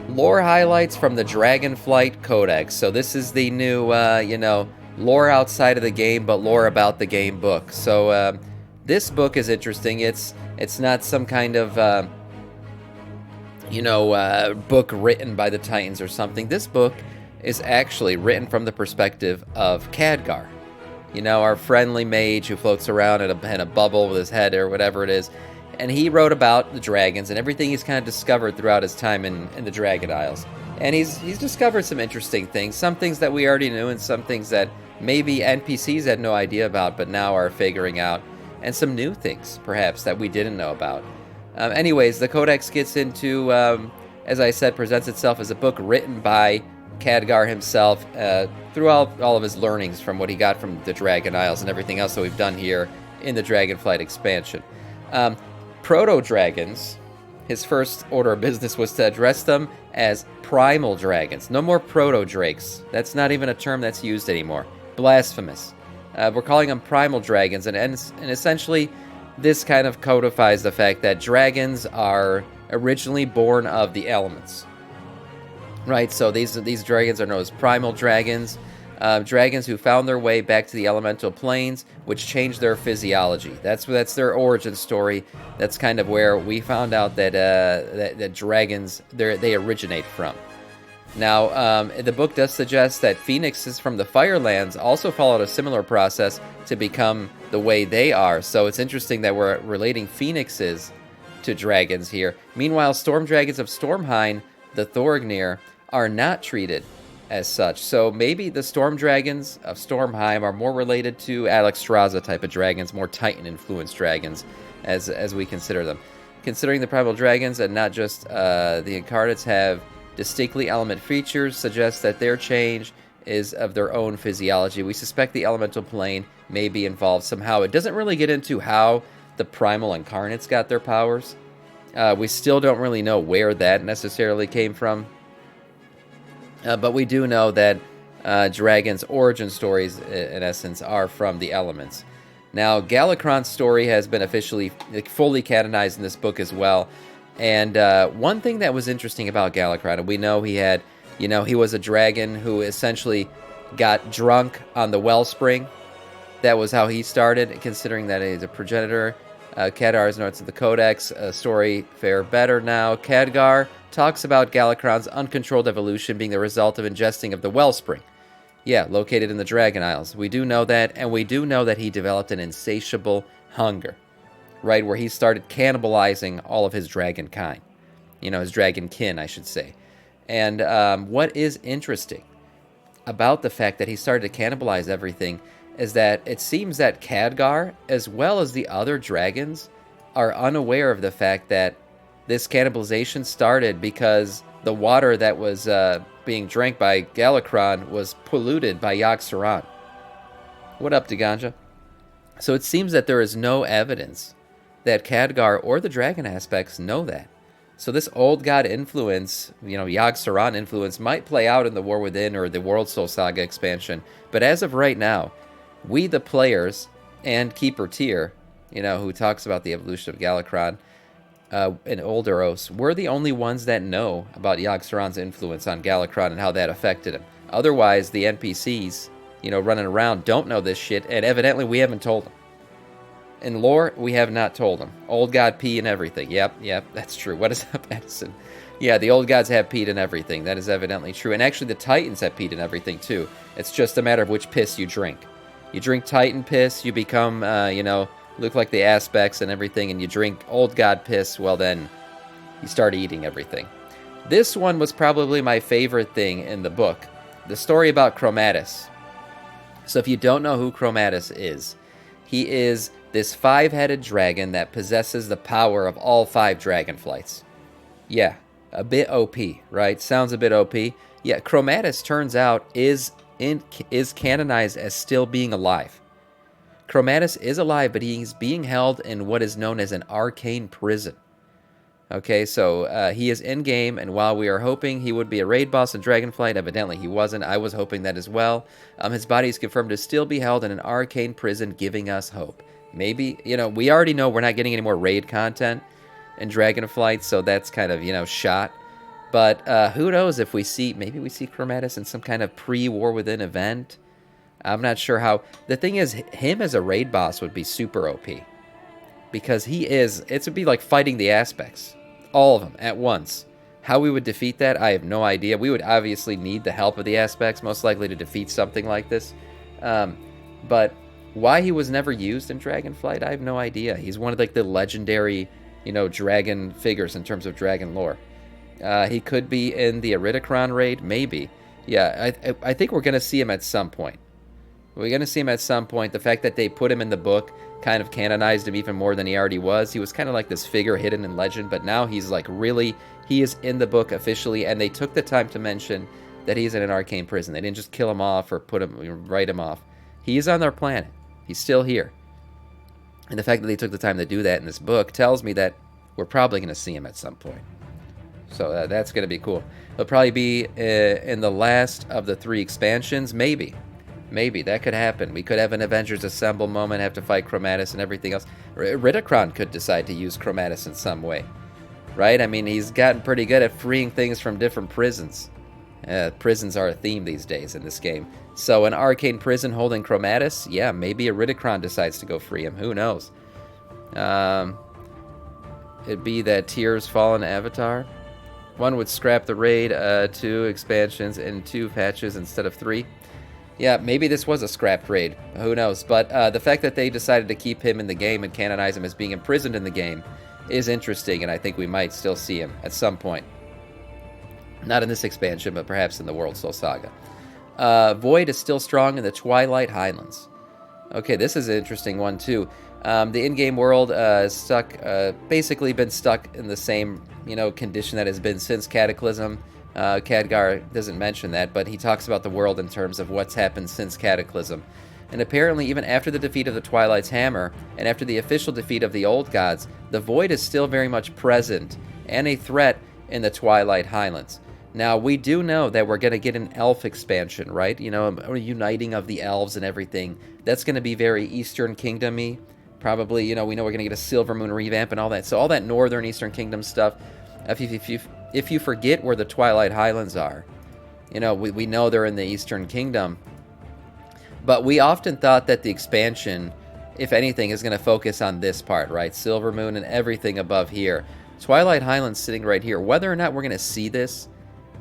lore highlights from the Dragonflight Codex. So this is the new, lore outside of the game, but lore about the game book. So this book is interesting. It's not some kind of book written by the Titans or something. This book is actually written from the perspective of Khadgar. Our friendly mage who floats around in a bubble with his head or whatever it is. And he wrote about the dragons and everything he's kind of discovered throughout his time in the Dragon Isles. And he's discovered some interesting things. Some things that we already knew and some things that maybe NPCs had no idea about but now are figuring out. And some new things, perhaps, that we didn't know about. Anyways, the Codex gets into, as I said, presents itself as a book written by Khadgar himself through all of his learnings from what he got from the Dragon Isles and everything else that we've done here in the Dragonflight expansion. Proto-dragons, his first order of business was to address them as Primal Dragons. No more Proto-Drakes. That's not even a term that's used anymore. Blasphemous. We're calling them Primal Dragons, and essentially this kind of codifies the fact that dragons are originally born of the elements. Right, so these dragons are known as Primal Dragons. Dragons who found their way back to the elemental planes, which changed their physiology. That's their origin story. That's kind of where we found out that dragons they originate from. Now, the book does suggest that phoenixes from the Firelands also followed a similar process to become the way they are. So it's interesting that we're relating phoenixes to dragons here. Meanwhile, storm dragons of Stormhain, the Thorgnir, are not treated as such. So maybe the storm dragons of Stormheim are more related to Alexstrasza type of dragons, more Titan-influenced dragons, as we consider them. Considering the Primal Dragons and not just the Incarnates have distinctly element features, suggests that their change is of their own physiology. We suspect the elemental plane may be involved somehow. It doesn't really get into how the Primal Incarnates got their powers. We still don't really know where that necessarily came from. But we do know that dragons' origin stories, in essence, are from the elements. Now, Galakron's story has been officially, fully canonized in this book as well. And one thing that was interesting about Galakron, and we know he had, he was a dragon who essentially got drunk on the wellspring. That was how he started, considering that he's a progenitor. Khadgar's notes of the Codex, story fare better now. Khadgar talks about Galakron's uncontrolled evolution being the result of ingesting of the wellspring. Yeah, located in the Dragon Isles. We do know that, and we do know that he developed an insatiable hunger, right, where he started cannibalizing all of his dragon kind. His dragon kin, I should say. And what is interesting about the fact that he started to cannibalize everything is that it seems that Khadgar, as well as the other dragons, are unaware of the fact that this cannibalization started because the water that was being drank by Galakron was polluted by Yogg-Saron. What up, Deganja? So it seems that there is no evidence that Khadgar or the dragon aspects know that. So this old god influence, Yogg-Saron influence, might play out in the War Within or the World Soul Saga expansion. But as of right now, we the players and Keeper Tyr, who talks about the evolution of Galakron in Olderos, we're the only ones that know about Yogg-Saron's influence on Galakron and how that affected him. Otherwise, the NPCs, running around don't know this shit, and evidently we haven't told them. In lore, we have not told them. Old god pee and everything. Yep, that's true. What is up, Edison? Yeah, the old gods have peed and everything. That is evidently true. And actually, the Titans have peed and everything, too. It's just a matter of which piss you drink. You drink Titan piss, you become, look like the aspects and everything, and you drink old god piss, well then, you start eating everything. This one was probably my favorite thing in the book. The story about Chromatus. So if you don't know who Chromatus is, he is this 5-headed dragon that possesses the power of all 5 dragonflights. Yeah, a bit OP, right? Sounds a bit OP. Yeah, Chromatus turns out is canonized as still being alive. Chromatus is alive, but he's being held in what is known as an arcane prison. Okay, so he is in-game, and while we are hoping he would be a raid boss in Dragonflight, evidently he wasn't. I was hoping that as well. His body is confirmed to still be held in an arcane prison, giving us hope. Maybe, we already know we're not getting any more raid content in Dragonflight, so that's kind of, shot. But who knows if we see, maybe we see Chromatus in some kind of pre-War Within event. I'm not sure how. The thing is, him as a raid boss would be super OP. Because he is, it would be like fighting the aspects. All of them at once. How we would defeat that, I have no idea. We would obviously need the help of the aspects, most likely to defeat something like this. But why he was never used in Dragonflight, I have no idea. He's one of like the legendary, dragon figures in terms of dragon lore. He could be in the Iridikron raid, maybe. Yeah, I think we're going to see him at some point. We're going to see him at some point. The fact that they put him in the book kind of canonized him even more than he already was. He was kind of like this figure hidden in legend, but now he's like really, he is in the book officially, and they took the time to mention that he's in an arcane prison. They didn't just kill him off or write him off. He's on their planet. He's still here. And the fact that they took the time to do that in this book tells me that we're probably going to see him at some point. So that's going to be cool. He'll probably be in the last of the 3 expansions, maybe. Maybe that could happen. We could have an Avengers Assemble moment, have to fight Chromatus and everything else. Iridikron could decide to use Chromatus in some way, right? I mean, he's gotten pretty good at freeing things from different prisons. Prisons are a theme these days in this game. So an arcane prison holding Chromatus, yeah, maybe Iridikron decides to go free him. Who knows? It'd be that Tears Fallen Avatar. One would scrap the raid, 2 expansions and 2 patches instead of 3. Yeah, maybe this was a scrapped raid. Who knows? But the fact that they decided to keep him in the game and canonize him as being imprisoned in the game is interesting, and I think we might still see him at some point. Not in this expansion, but perhaps in the World Soul Saga. Void is still strong in the Twilight Highlands. Okay, this is an interesting one, too. The in-game world is stuck, basically been stuck in the same, condition that has been since Cataclysm. Khadgar doesn't mention that, but he talks about the world in terms of what's happened since Cataclysm. And apparently, even after the defeat of the Twilight's Hammer, and after the official defeat of the Old Gods, the Void is still very much present, and a threat in the Twilight Highlands. Now, we do know that we're going to get an elf expansion, right? A uniting of the elves and everything. That's going to be very Eastern Kingdom-y. Probably, we know we're going to get a Silver Moon revamp and all that. So all that Northern Eastern Kingdom stuff, if you forget where the Twilight Highlands are, we know they're in the Eastern Kingdom. But we often thought that the expansion, if anything, is going to focus on this part, right? Silver Moon and everything above here. Twilight Highlands sitting right here. Whether or not we're going to see this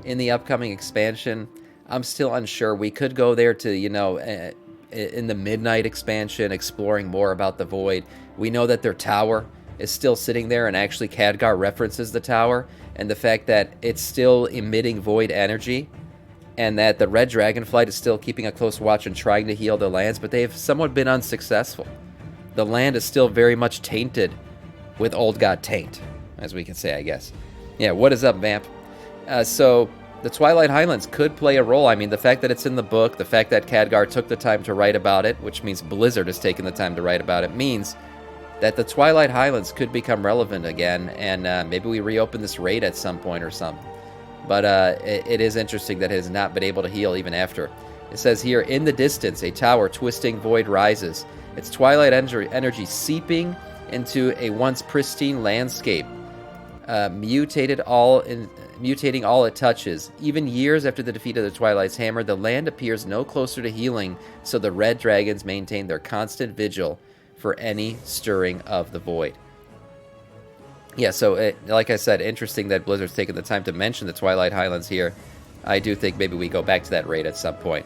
in the upcoming expansion, I'm still unsure. We could go there to, in the Midnight expansion, exploring more about the Void. We know that their tower is still sitting there, and actually Khadgar references the tower, and the fact that it's still emitting Void energy, and that the Red Dragonflight is still keeping a close watch and trying to heal the lands, but they've somewhat been unsuccessful. The land is still very much tainted with Old God Taint, as we can say, I guess. Yeah, what is up, Vamp? So the Twilight Highlands could play a role. I mean, the fact that it's in the book, the fact that Khadgar took the time to write about it, which means Blizzard has taken the time to write about it, means that the Twilight Highlands could become relevant again, and maybe we reopen this raid at some point or something. But it is interesting that it has not been able to heal even after. It says here, in the distance, a tower twisting void rises. Its twilight energy seeping into a once pristine landscape, mutating all it touches. Even years after the defeat of the Twilight's Hammer, the land appears no closer to healing, so the Red Dragons maintain their constant vigil for any stirring of the void. Yeah, so like I said, interesting that Blizzard's taken the time to mention the Twilight Highlands here. I do think maybe we go back to that raid at some point.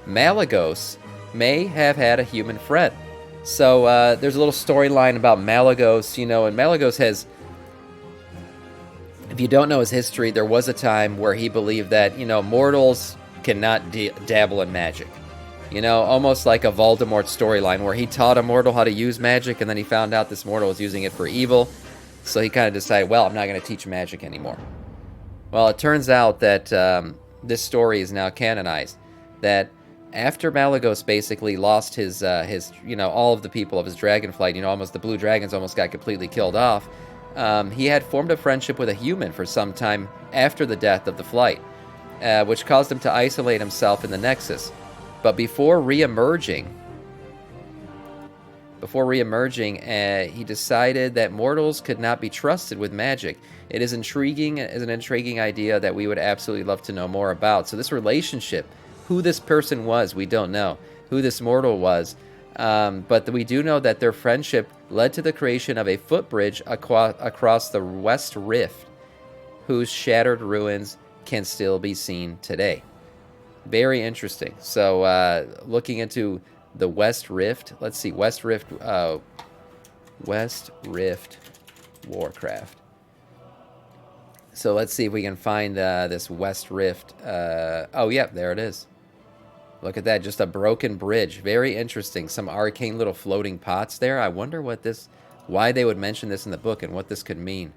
Malagos may have had a human friend. So there's a little storyline about Malagos, and Malagos has, if you don't know his history, there was a time where he believed that, mortals cannot dabble in magic. Almost like a Voldemort storyline where he taught a mortal how to use magic, and then he found out this mortal was using it for evil. So he kind of decided, well, I'm not going to teach magic anymore. Well, it turns out that this story is now canonized. That after Malagos basically lost his all of the people of his Dragonflight, almost the Blue Dragons almost got completely killed off, he had formed a friendship with a human for some time after the death of the flight, which caused him to isolate himself in the Nexus. But before re-emerging, Before re-emerging, he decided that mortals could not be trusted with magic. It is an intriguing idea that we would absolutely love to know more about. So this relationship, who this person was, we don't know. Who this mortal was. But we do know that their friendship led to the creation of a footbridge across the West Rift, whose shattered ruins can still be seen today. Very interesting. So looking into the West Rift. Let's see. West Rift Warcraft. So let's see if we can find this West Rift. Oh, yeah, there it is. Look at that. Just a broken bridge. Very interesting. Some arcane little floating pots there. I wonder why they would mention this in the book and what this could mean.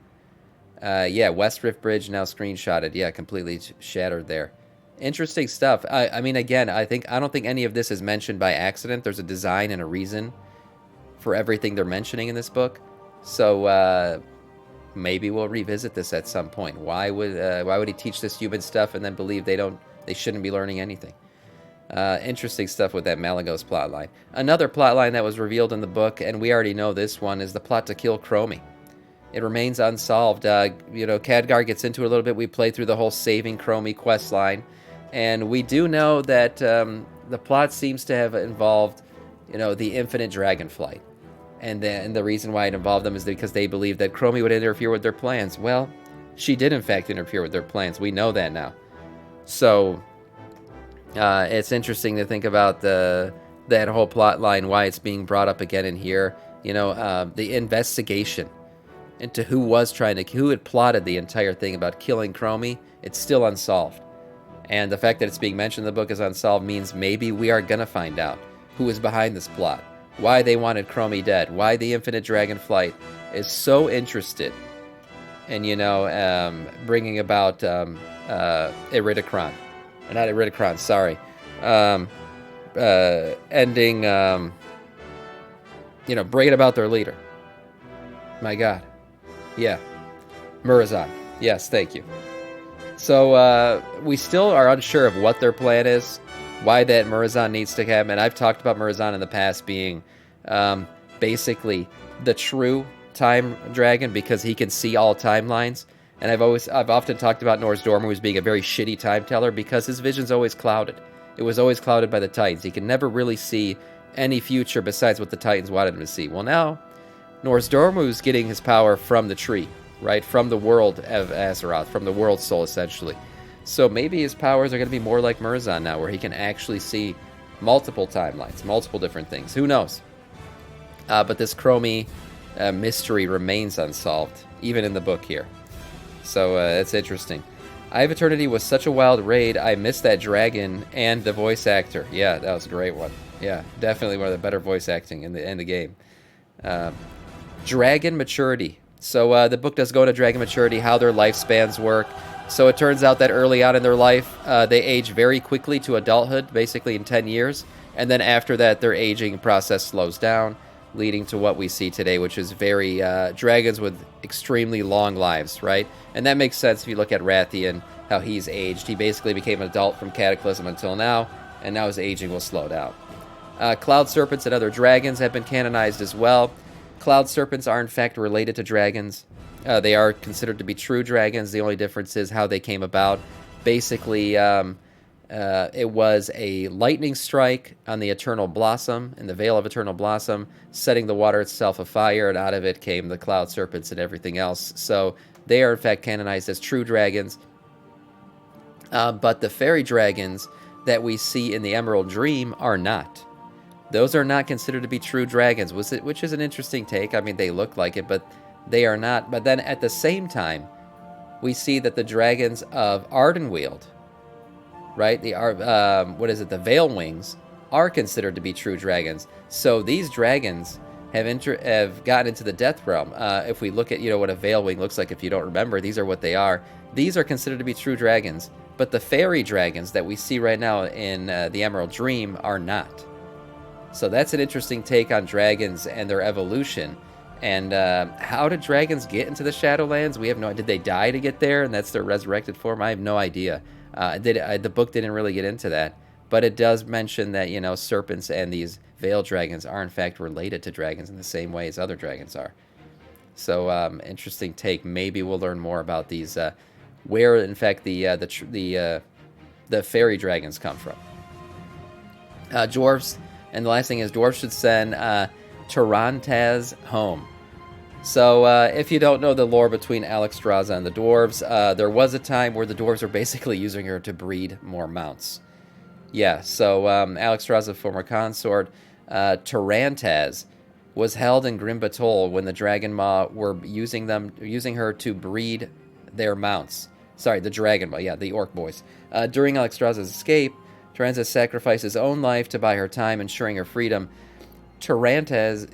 Yeah, West Rift Bridge now screenshotted. Yeah, completely shattered there. Interesting stuff. I mean, again, I don't think any of this is mentioned by accident. There's a design and a reason for everything they're mentioning in this book. So maybe we'll revisit this at some point. Why would he teach this human stuff and then believe they shouldn't be learning anything? Interesting stuff with that Malagos plotline. Another plotline that was revealed in the book, and we already know this one, is the plot to kill Chromy. It remains unsolved. Khadgar gets into it a little bit. We played through the whole saving Chromy quest line. And we do know that the plot seems to have involved, the infinite Dragonflight. And the reason why it involved them is because they believed that Chromy would interfere with their plans. Well, she did in fact interfere with their plans. We know that now. So it's interesting to think about that whole plot line, why it's being brought up again in here. The investigation into who had plotted the entire thing about killing Chromy. It's still unsolved. And the fact that it's being mentioned in the book as unsolved means maybe we are going to find out who is behind this plot, why they wanted Chromy dead, why the Infinite Dragonflight is so interested in, bringing about Iridikron. Not Iridikron, sorry. Ending, bringing about their leader. My God. Yeah. Murozond. Yes, thank you. So we still are unsure of what their plan is, why that Murozond needs to happen. I've talked about Murozond in the past being basically the true time dragon because he can see all timelines. And I've often talked about Nozdormu as being a very shitty time teller because his vision's always clouded. It was always clouded by the Titans. He can never really see any future besides what the Titans wanted him to see. Well, now Nozdormu's getting his power from the tree. Right, from the world of Azeroth, from the world soul, essentially. So maybe his powers are going to be more like Murozond now, where he can actually see multiple timelines, multiple different things. Who knows? But this Chromy mystery remains unsolved, even in the book here. So it's interesting. Eye of Eternity was such a wild raid. I missed that dragon and the voice actor. Yeah, that was a great one. Yeah, definitely one of the better voice acting in the game. Dragon maturity. So the book does go into dragon maturity, how their lifespans work. So it turns out that early on in their life, they age very quickly to adulthood, basically in 10 years. And then after that, their aging process slows down, leading to what we see today, which is very dragons with extremely long lives, right? And that makes sense if you look at Rathian, how he's aged. He basically became an adult from Cataclysm until now, and now his aging will slow down. Cloud serpents and other dragons have been canonized as well. Cloud serpents are in fact related to dragons. They are considered to be true dragons. The only difference is how they came about. Basically, it was a lightning strike on the Eternal Blossom, in the Veil of Eternal Blossom, setting the water itself afire, and out of it came the cloud serpents and everything else. So they are in fact canonized as true dragons. But the fairy dragons that we see in the Emerald Dream are not. Those are not considered to be true dragons, which is an interesting take. I mean, they look like it, but they are not. But then at the same time, we see that the dragons of Ardenweald, right? The Veil Wings, are considered to be true dragons. So these dragons have gotten into the Death Realm. If we look at what a Veil Wing looks like, if you don't remember, these are what they are. These are considered to be true dragons. But the fairy dragons that we see right now in the Emerald Dream are not. So that's an interesting take on dragons and their evolution. And how did dragons get into the Shadowlands? We have no idea. Did they die to get there and that's their resurrected form? I have no idea. The book didn't really get into that. But it does mention that, serpents and these veiled dragons are in fact related to dragons in the same way as other dragons are. So interesting take. Maybe we'll learn more about these, where in fact the fairy dragons come from. Dwarves, and the last thing is dwarves should send Tarantaz home. So if you don't know the lore between Alexstrasza and the dwarves, there was a time where the dwarves were basically using her to breed more mounts. Yeah, so Alexstrasza, former consort, Tarantaz, was held in Grim Batol when the Dragon Maw were using her to breed their mounts. Sorry, the Dragon Maw, yeah, the Orc boys. During Alexstrasza's escape, Tarantaz sacrificed his own life to buy her time, ensuring her freedom. Tarantaz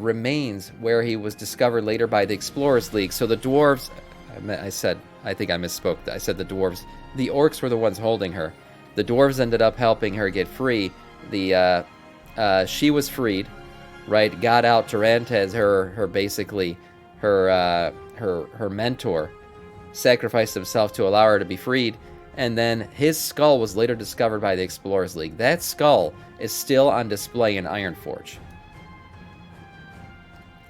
remains where he was discovered later by the Explorers League. So the dwarves, I think I misspoke. I said the dwarves. The orcs were the ones holding her. The dwarves ended up helping her get free. She was freed, right? Got out. Tarantaz, her mentor, sacrificed himself to allow her to be freed. And then his skull was later discovered by the Explorers League. That skull is still on display in Ironforge.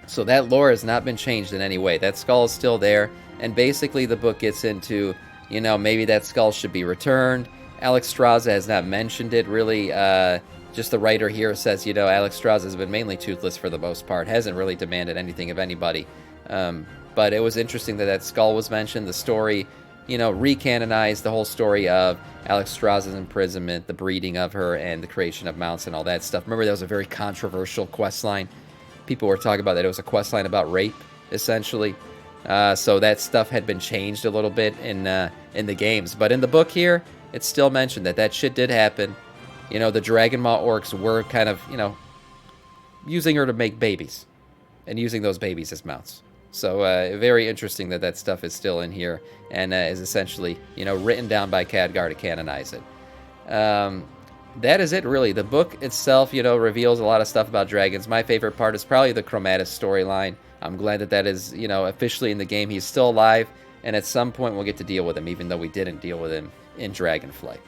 So that lore has not been changed in any way. That skull is still there. And basically the book gets into, maybe that skull should be returned. Alexstrasza has not mentioned it, really. Just the writer here says, Alexstrasza has been mainly toothless for the most part. Hasn't really demanded anything of anybody. But it was interesting that skull was mentioned. The story, recanonized the whole story of Alexstrasza's imprisonment, the breeding of her, and the creation of mounts and all that stuff. Remember, that was a very controversial quest line. People were talking about that. It was a quest line about rape, essentially. So that stuff had been changed a little bit in the games. But in the book here, it's still mentioned that shit did happen. The Dragon Maw orcs were kind of, using her to make babies. And using those babies as mounts. So very interesting that stuff is still in here and is essentially, written down by Khadgar to canonize it. That is it, really. The book itself, reveals a lot of stuff about dragons. My favorite part is probably the Chromatus storyline. I'm glad that is, officially in the game. He's still alive, and at some point we'll get to deal with him, even though we didn't deal with him in Dragonflight.